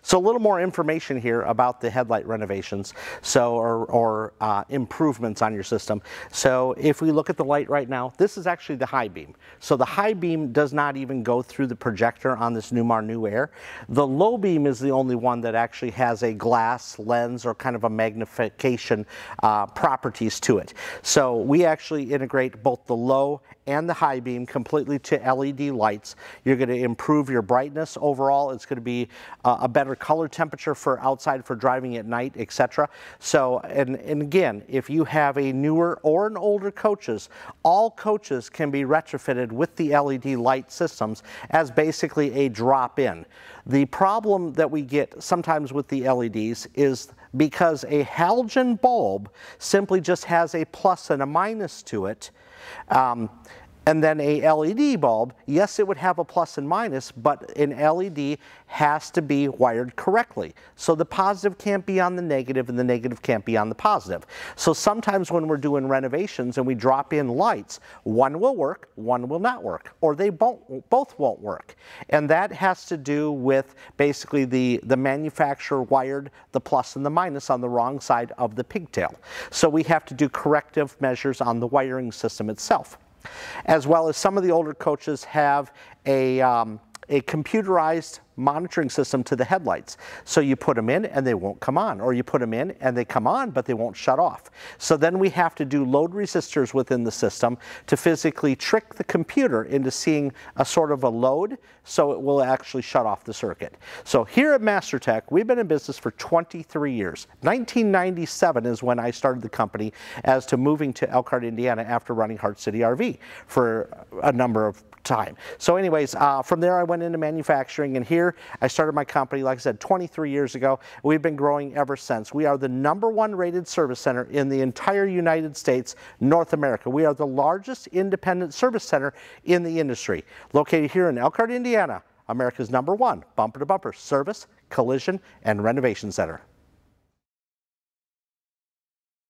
So a little more information here about the headlight renovations, or improvements on your system. So if we look at the light right now, this is actually the high beam. So the high beam does not even go through the projector on this Newmar New Aire. The low beam is the only one that actually has a glass lens or kind of a magnification properties to it. So we actually integrate both the low and the high beam completely to LED lights. You're going to improve your brightness overall. It's going to be a better color temperature for outside for driving at night, etc. So, and again, if you have a newer or an older coaches, all coaches can be retrofitted with the LED light systems as basically a drop-in. The problem that we get sometimes with the LEDs is because a halogen bulb simply just has a plus and a minus to it. And then a LED bulb, yes, it would have a plus and minus, but an LED has to be wired correctly. So the positive can't be on the negative and the negative can't be on the positive. So sometimes when we're doing renovations and we drop in lights, one will work, one will not work, or they both won't work. And that has to do with basically the manufacturer wired the plus and the minus on the wrong side of the pigtail. So we have to do corrective measures on the wiring system itself. As well as some of the older coaches have a computerized monitoring system to the headlights. So you put them in and they won't come on, or you put them in and they come on but they won't shut off. So then we have to do load resistors within the system to physically trick the computer into seeing a sort of a load so it will actually shut off the circuit. So here at MasterTech, we've been in business for 23 years. 1997 is when I started the company as to moving to Elkhart, Indiana after running Heart City RV for a number of time. So anyways, from there I went into manufacturing, and here I started my company, like I said, 23 years ago. We've been growing ever since. We are the #1 rated service center in the entire United States, North America. We are the largest independent service center in the industry. Located here in Elkhart, Indiana, America's #1 bumper-to-bumper service, collision, and renovation center.